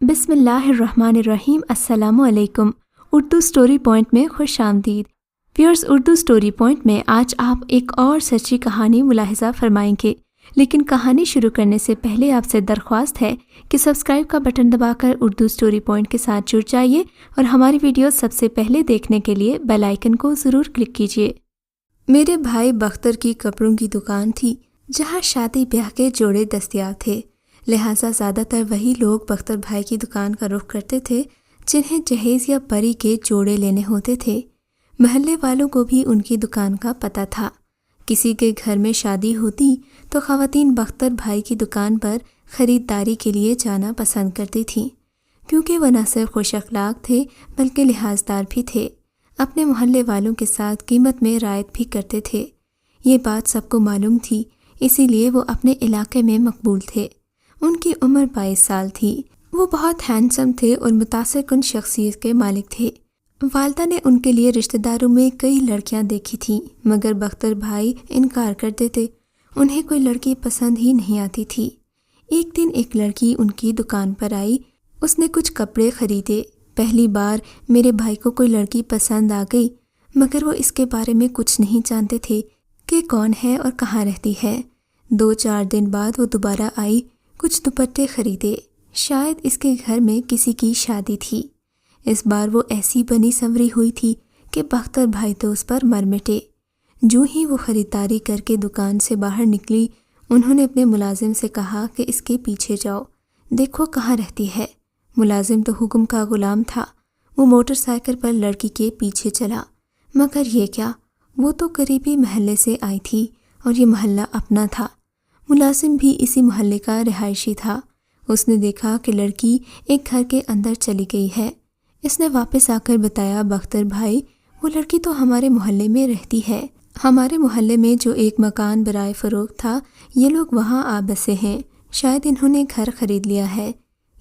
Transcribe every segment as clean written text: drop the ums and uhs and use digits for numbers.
بسم اللہ الرحمن الرحیم۔ السلام علیکم۔ اردو سٹوری پوائنٹ میں خوش آمدید۔ ویورز، اردو سٹوری پوائنٹ میں آج آپ ایک اور سچی کہانی ملاحظہ فرمائیں گے، لیکن کہانی شروع کرنے سے پہلے آپ سے درخواست ہے کہ سبسکرائب کا بٹن دبا کر اردو سٹوری پوائنٹ کے ساتھ جڑ جائیے اور ہماری ویڈیو سب سے پہلے دیکھنے کے لیے بیل آئیکن کو ضرور کلک کیجیے۔ میرے بھائی بختر کی کپڑوں کی دکان تھی جہاں شادی بیاہ کے جوڑے دستیاب تھے، لہٰذا زیادہ تر وہی لوگ بختر بھائی کی دکان کا رخ کرتے تھے جنہیں جہیز یا پری کے جوڑے لینے ہوتے تھے۔ محلے والوں کو بھی ان کی دکان کا پتہ تھا۔ کسی کے گھر میں شادی ہوتی تو خواتین بختر بھائی کی دکان پر خریداری کے لیے جانا پسند کرتی تھیں، کیونکہ وہ نہ صرف خوش اخلاق تھے بلکہ لحاظدار بھی تھے، اپنے محلے والوں کے ساتھ قیمت میں رعایت بھی کرتے تھے۔ یہ بات سب کو معلوم تھی، اسی لیے وہ اپنے علاقے میں مقبول تھے۔ ان کی عمر 22 سال تھی۔ وہ بہت ہینڈسم تھے اور متاثر کن شخصیت کے مالک تھے۔ والدہ نے ان کے لیے رشتہ داروں میں کئی لڑکیاں دیکھی تھیں، مگر بختر بھائی انکار کرتے تھے، انہیں کوئی لڑکی پسند ہی نہیں آتی تھی۔ ایک دن ایک لڑکی ان کی دکان پر آئی، اس نے کچھ کپڑے خریدے۔ پہلی بار میرے بھائی کو کوئی لڑکی پسند آ گئی، مگر وہ اس کے بارے میں کچھ نہیں جانتے تھے کہ کون ہے اور کہاں رہتی ہے۔ 2-4 دن بعد وہ دوبارہ آئی، کچھ دوپٹے خریدے، شاید اس کے گھر میں کسی کی شادی تھی۔ اس بار وہ ایسی بنی سنوری ہوئی تھی کہ بختر بھائی تو اس پر مر مٹے۔ جو ہی وہ خریداری کر کے دکان سے باہر نکلی، انہوں نے اپنے ملازم سے کہا کہ اس کے پیچھے جاؤ، دیکھو کہاں رہتی ہے۔ ملازم تو حکم کا غلام تھا، وہ موٹر سائیکل پر لڑکی کے پیچھے چلا، مگر یہ کیا، وہ تو قریبی محلے سے آئی تھی اور یہ محلہ اپنا تھا۔ ملازم بھی اسی محلے کا رہائشی تھا۔ اس نے دیکھا کہ لڑکی ایک گھر کے اندر چلی گئی ہے۔ اس نے واپس آ کر بتایا، بختر بھائی، وہ لڑکی تو ہمارے محلے میں رہتی ہے۔ ہمارے محلے میں جو ایک مکان برائے فروخت تھا، یہ لوگ وہاں آ بسے ہیں، شاید انہوں نے گھر خرید لیا ہے۔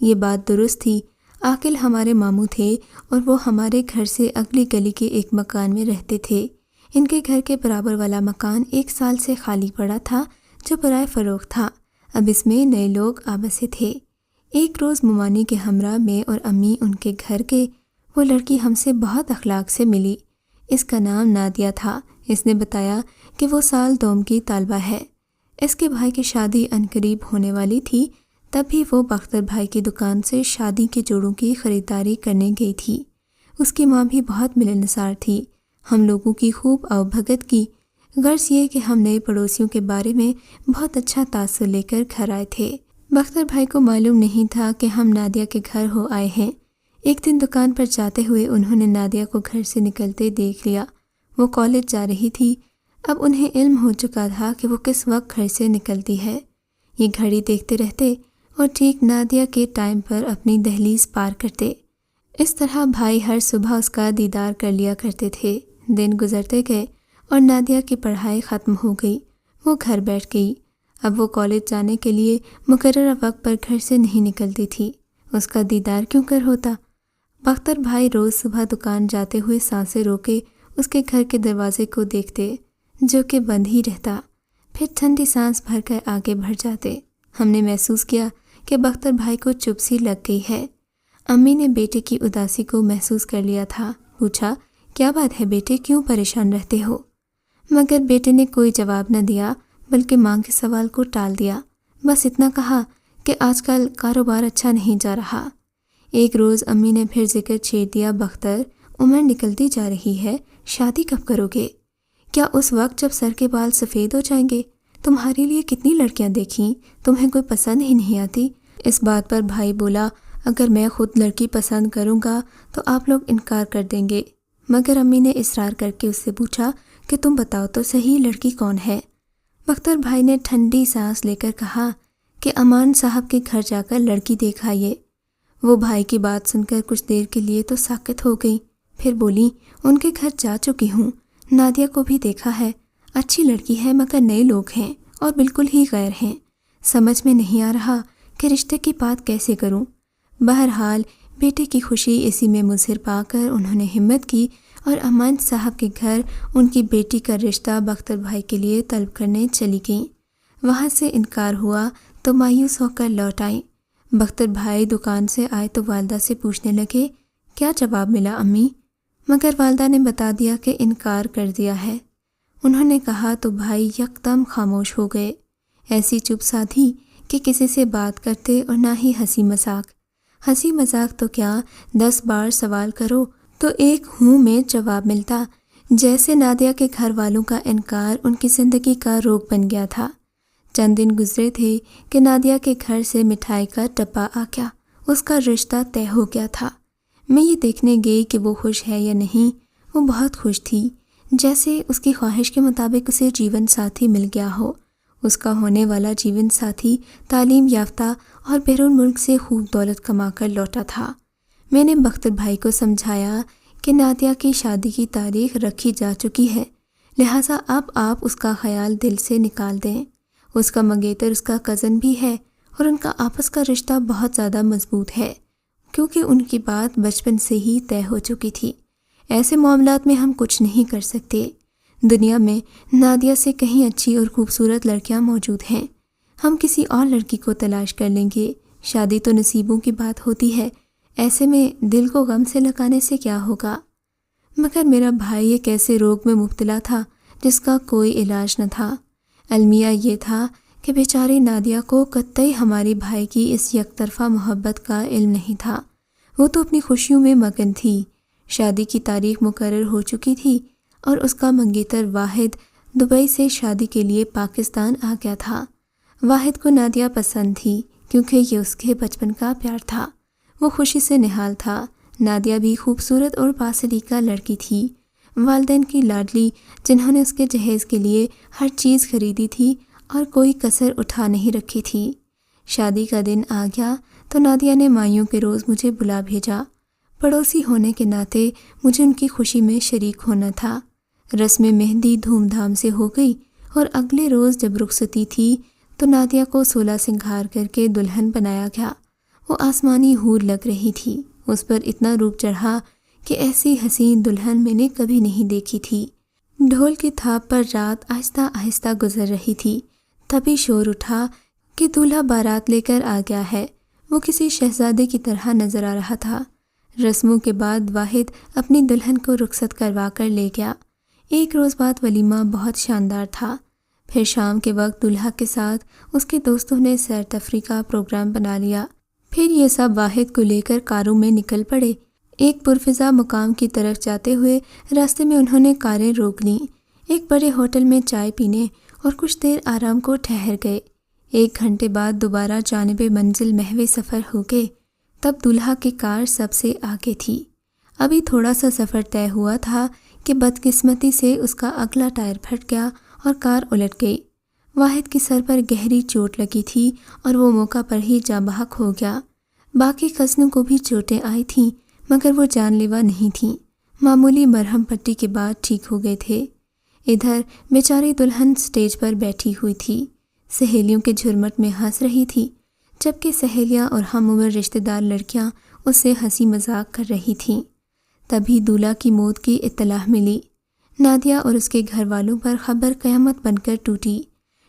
یہ بات درست تھی۔ عاقل ہمارے ماموں تھے اور وہ ہمارے گھر سے اگلی گلی کے ایک مکان میں رہتے تھے۔ ان کے گھر کے برابر والا مکان 1 سال سے خالی پڑا تھا جو برائے فروخت تھا، اب اس میں نئے لوگ آبسے تھے۔ ایک روز ممانی کے ہمراہ میں اور امی ان کے گھر گئے۔ وہ لڑکی ہم سے بہت اخلاق سے ملی۔ اس کا نام نادیہ تھا۔ اس نے بتایا کہ وہ سال دوم کی طالبہ ہے۔ اس کے بھائی کی شادی عنقریب ہونے والی تھی، تب بھی وہ بختر بھائی کی دکان سے شادی کے جوڑوں کی خریداری کرنے گئی تھی۔ اس کی ماں بھی بہت ملنسار تھی، ہم لوگوں کی خوب آؤ بھگت کی، غرض یہ کہ ہم نئے پڑوسیوں کے بارے میں بہت اچھا تاثر لے کر گھر آئے تھے۔ بختر بھائی کو معلوم نہیں تھا کہ ہم نادیہ کے گھر ہو آئے ہیں۔ ایک دن دکان پر جاتے ہوئے انہوں نے نادیہ کو گھر سے نکلتے دیکھ لیا۔ وہ کالج جا رہی تھی۔ اب انہیں علم ہو چکا تھا کہ وہ کس وقت گھر سے نکلتی ہے۔ یہ گھڑی دیکھتے رہتے اور ٹھیک نادیہ کے ٹائم پر اپنی دہلیز پار کرتے۔ اس طرح بھائی ہر صبح اس کا دیدار کر لیا کرتے تھے۔ دن گزرتے گئے اور نادیہ کی پڑھائی ختم ہو گئی، وہ گھر بیٹھ گئی۔ اب وہ کالج جانے کے لیے مقررہ وقت پر گھر سے نہیں نکلتی تھی، اس کا دیدار کیوں کر ہوتا؟ بختر بھائی روز صبح دکان جاتے ہوئے سانسیں روکے اس کے گھر کے دروازے کو دیکھتے جو کہ بند ہی رہتا، پھر ٹھنڈی سانس بھر کر آگے بڑھ جاتے۔ ہم نے محسوس کیا کہ بختر بھائی کو چپ سی لگ گئی ہے۔ امی نے بیٹے کی اداسی کو محسوس کر لیا تھا، پوچھا، کیا بات ہے بیٹے، کیوں پریشان رہتے ہو؟ مگر بیٹے نے کوئی جواب نہ دیا بلکہ ماں کے سوال کو ٹال دیا، بس اتنا کہا کہ آج کل کاروبار اچھا نہیں جا رہا۔ ایک روز امی نے پھر ذکر چھیڑ دیا، بختر، عمر نکلتی جا رہی ہے، شادی کب کرو گے؟ کیا اس وقت جب سر کے بال سفید ہو جائیں گے؟ تمہارے لیے کتنی لڑکیاں دیکھیں، تمہیں کوئی پسند ہی نہیں آتی؟ اس بات پر بھائی بولا، اگر میں خود لڑکی پسند کروں گا تو آپ لوگ انکار کر دیں گے۔ مگر امی نے اصرار کر کے اس سے پوچھا کہ تم بتاؤ تو صحیح لڑکی کون ہے؟ بختر بھائی نے ٹھنڈی سانس لے کر کہا کہ امان صاحب کے گھر جا کر لڑکی دیکھ آئیے۔ وہ بھائی کی بات سن کر کچھ دیر کے لیے تو ساکت ہو گئی، پھر بولی، ان کے گھر جا چکی ہوں، نادیہ کو بھی دیکھا ہے، اچھی لڑکی ہے مگر نئے لوگ ہیں اور بالکل ہی غیر ہیں، سمجھ میں نہیں آ رہا کہ رشتے کی بات کیسے کروں۔ بہرحال بیٹے کی خوشی اسی میں مظہر پا کر انہوں نے ہمت کی اور امان صاحب کے گھر ان کی بیٹی کا رشتہ بختر بھائی کے لیے طلب کرنے چلی گئیں۔ وہاں سے انکار ہوا تو مایوس ہو کر لوٹ آئیں۔ بختر بھائی دکان سے آئے تو والدہ سے پوچھنے لگے، کیا جواب ملا امی؟ مگر والدہ نے بتا دیا کہ انکار کر دیا ہے۔ انہوں نے کہا تو بھائی یکدم خاموش ہو گئے، ایسی چپ سادھی کہ کسی سے بات کرتے اور نہ ہی ہنسی مذاق۔ ہنسی مذاق تو کیا، 10 بار سوال کرو تو ایک ہوں میں جواب ملتا، جیسے نادیہ کے گھر والوں کا انکار ان کی زندگی کا روگ بن گیا تھا۔ چند دن گزرے تھے کہ نادیہ کے گھر سے مٹھائی کا ڈبہ آ گیا، اس کا رشتہ طے ہو گیا تھا۔ میں یہ دیکھنے گئی کہ وہ خوش ہے یا نہیں۔ وہ بہت خوش تھی، جیسے اس کی خواہش کے مطابق اسے جیون ساتھی مل گیا ہو۔ اس کا ہونے والا جیون ساتھی تعلیم یافتہ اور بیرون ملک سے خوب دولت کما کر لوٹا تھا۔ میں نے بختر بھائی کو سمجھایا کہ نادیہ کی شادی کی تاریخ رکھی جا چکی ہے، لہٰذا اب آپ اس کا خیال دل سے نکال دیں۔ اس کا منگیتر اس کا کزن بھی ہے اور ان کا آپس کا رشتہ بہت زیادہ مضبوط ہے، کیونکہ ان کی بات بچپن سے ہی طے ہو چکی تھی۔ ایسے معاملات میں ہم کچھ نہیں کر سکتے۔ دنیا میں نادیہ سے کہیں اچھی اور خوبصورت لڑکیاں موجود ہیں، ہم کسی اور لڑکی کو تلاش کر لیں گے۔ شادی تو نصیبوں کی بات ہوتی ہے، ایسے میں دل کو غم سے لگانے سے کیا ہوگا؟ مگر میرا بھائی ایک ایسے روگ میں مبتلا تھا جس کا کوئی علاج نہ تھا۔ المیہ یہ تھا کہ بیچاری نادیہ کو قطعی ہماری بھائی کی اس یک طرفہ محبت کا علم نہیں تھا۔ وہ تو اپنی خوشیوں میں مگن تھی۔ شادی کی تاریخ مقرر ہو چکی تھی اور اس کا منگیتر واحد دبئی سے شادی کے لیے پاکستان آ گیا تھا۔ واحد کو نادیہ پسند تھی کیونکہ یہ اس کے بچپن کا پیار تھا۔ وہ خوشی سے نہال تھا۔ نادیہ بھی خوبصورت اور باسلیقہ لڑکی تھی، والدین کی لاڈلی، جنہوں نے اس کے جہیز کے لیے ہر چیز خریدی تھی اور کوئی کسر اٹھا نہیں رکھی تھی۔ شادی کا دن آ گیا تو نادیہ نے مائیوں کے روز مجھے بلا بھیجا۔ پڑوسی ہونے کے ناطے مجھے ان کی خوشی میں شریک ہونا تھا۔ رسم مہندی دھوم دھام سے ہو گئی اور اگلے روز جب رخصتی تھی تو نادیہ کو 16 سنگھار کر کے دلہن بنایا گیا۔ وہ آسمانی حور لگ رہی تھی، اس پر اتنا روپ چڑھا کہ ایسی حسین دلہن میں نے کبھی نہیں دیکھی تھی۔ ڈھول کی تھاپ پر رات آہستہ آہستہ گزر رہی تھی، تبھی شور اٹھا کہ دولہا بارات لے کر آ گیا ہے۔ وہ کسی شہزادے کی طرح نظر آ رہا تھا۔ رسموں کے بعد واحد اپنی دلہن کو رخصت کروا کر لے گیا۔ ایک روز بعد ولیمہ بہت شاندار تھا۔ پھر شام کے وقت دولہا کے ساتھ اس کے دوستوں نے سیر تفریح کا پروگرام بنا لیا۔ پھر یہ سب واحد کو لے کر کاروں میں نکل پڑے۔ ایک پرفضا مقام کی طرف جاتے ہوئے راستے میں انہوں نے کاریں روک لیں۔ ایک بڑے ہوٹل میں چائے پینے اور کچھ دیر آرام کو ٹھہر گئے۔ 1 گھنٹے بعد دوبارہ جانب منزل محو سفر ہو گئے۔ تب دولہا کی کار سب سے آگے تھی۔ ابھی تھوڑا سا سفر طے ہوا تھا کہ بدقسمتی سے اس کا اگلا ٹائر پھٹ گیا اور کار الٹ گئی۔ واحد کی سر پر گہری چوٹ لگی تھی اور وہ موقع پر ہی جاں بحق ہو گیا۔ باقی کزنوں کو بھی چوٹیں آئی تھیں مگر وہ جان لیوا نہیں تھیں، معمولی مرہم پٹی کے بعد ٹھیک ہو گئے تھے۔ ادھر بیچاری دلہن سٹیج پر بیٹھی ہوئی تھی، سہیلیوں کے جھرمٹ میں ہنس رہی تھی، جبکہ سہیلیاں اور ہم عمر رشتہ دار لڑکیاں اس سے ہنسی مذاق کر رہی تھیں۔ تبھی دولہا کی موت کی اطلاع ملی۔ نادیہ اور اس کے گھر والوں پر خبر قیامت بن کر ٹوٹی۔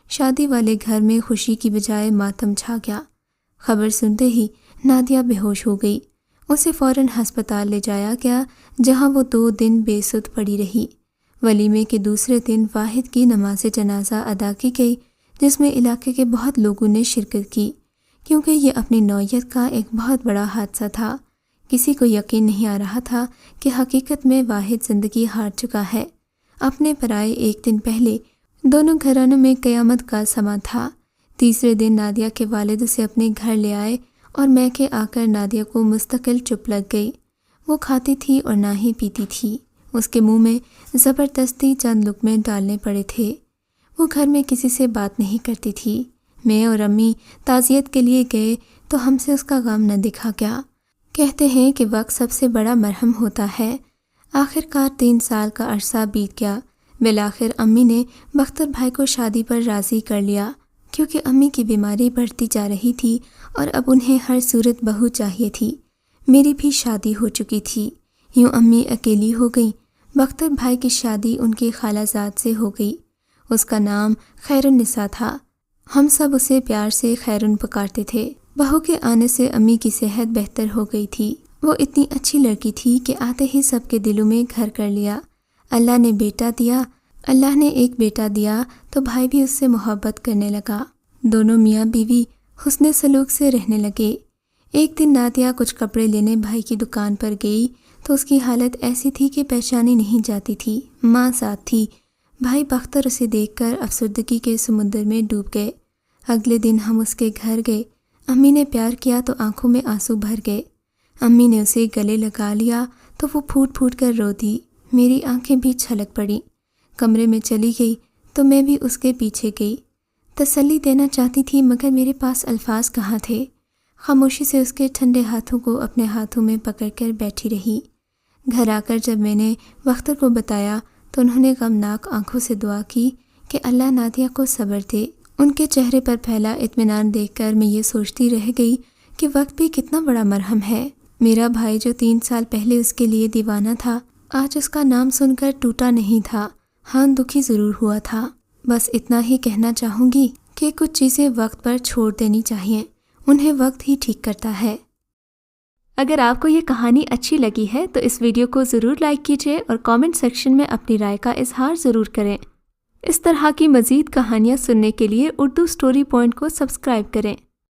شادی والے گھر میں خوشی کی بجائے ماتم چھا گیا۔ خبر سنتے ہی نادیہ بے ہوش ہو گئی۔ اسے فوراً ہسپتال لے جایا گیا، جہاں وہ 2 دن بے سدھ پڑی رہی۔ ولیمے کے دوسرے دن واحد کی نماز جنازہ ادا کی گئی، جس میں علاقے کے بہت لوگوں نے شرکت کی، کیونکہ یہ اپنی نوعیت کا ایک بہت بڑا حادثہ تھا۔ کسی کو یقین نہیں آ رہا تھا کہ حقیقت میں واحد زندگی ہار چکا ہے۔ اپنے پرائے 1 دن پہلے دونوں گھرانوں میں قیامت کا سما تھا۔ تیسرے دن نادیہ کے والد اسے اپنے گھر لے آئے اور میکے آ کر نادیہ کو مستقل چپ لگ گئی۔ وہ کھاتی تھی اور نہ ہی پیتی تھی۔ اس کے منہ میں زبردستی چند لقمے ڈالنے پڑے تھے۔ وہ گھر میں کسی سے بات نہیں کرتی تھی۔ میں اور امی تعزیت کے لیے گئے تو ہم سے اس کا غم نہ دکھا گیا۔ کہتے ہیں کہ وقت سب سے بڑا مرہم ہوتا ہے۔ آخر کار 3 سال کا عرصہ بیت گیا۔ بالآخر امی نے بختر بھائی کو شادی پر راضی کر لیا، کیونکہ امی کی بیماری بڑھتی جا رہی تھی اور اب انہیں ہر صورت بہو چاہیے تھی۔ میری بھی شادی ہو چکی تھی، یوں امی اکیلی ہو گئیں۔ بختر بھائی کی شادی ان کی خالہ زاد سے ہو گئی۔ اس کا نام خیر النساء تھا۔ ہم سب اسے پیار سے خیرن پکارتے تھے۔ بہو کے آنے سے امی کی صحت بہتر ہو گئی تھی۔ وہ اتنی اچھی لڑکی تھی کہ آتے ہی سب کے دلوں میں گھر کر لیا۔ اللہ نے ایک بیٹا دیا تو بھائی بھی اس سے محبت کرنے لگا۔ دونوں میاں بیوی حسن سلوک سے رہنے لگے۔ ایک دن نادیہ کچھ کپڑے لینے بھائی کی دکان پر گئی تو اس کی حالت ایسی تھی کہ پہچانی نہیں جاتی تھی۔ ماں ساتھ تھی۔ بھائی بختر اسے دیکھ کر افسردگی کے سمندر میں ڈوب گئے۔ اگلے دن ہم اس کے گھر گئے۔ امی نے پیار کیا تو آنکھوں میں آنسو بھر گئے۔ امی نے اسے گلے لگا لیا تو وہ پھوٹ پھوٹ کر رو دی۔ میری آنکھیں بھی چھلک پڑیں۔ کمرے میں چلی گئی تو میں بھی اس کے پیچھے گئی۔ تسلی دینا چاہتی تھی مگر میرے پاس الفاظ کہاں تھے۔ خاموشی سے اس کے ٹھنڈے ہاتھوں کو اپنے ہاتھوں میں پکڑ کر بیٹھی رہی۔ گھر آ کر جب میں نے بختر کو بتایا تو انہوں نے غمناک آنکھوں سے دعا کی کہ اللہ نادیہ کو صبر دے۔ ان کے چہرے پر پھیلا اطمینان دیکھ کر میں یہ سوچتی رہ گئی کہ وقت بھی کتنا بڑا مرہم ہے۔ میرا بھائی جو 3 سال پہلے اس کے لیے دیوانہ تھا، آج اس کا نام سن کر ٹوٹا نہیں تھا، ہاں دکھی ضرور ہوا تھا۔ بس اتنا ہی کہنا چاہوں گی کہ کچھ چیزیں وقت پر چھوڑ دینی چاہیے، انہیں وقت ہی ٹھیک کرتا ہے۔ اگر آپ کو یہ کہانی اچھی لگی ہے تو اس ویڈیو کو ضرور لائک کیجیے اور کامنٹ سیکشن میں اپنی رائے کا اظہار ضرور کریں۔ اس طرح کی مزید کہانیاں سننے کے لیے اردو سٹوری پوائنٹ کو سبسکرائب کریں۔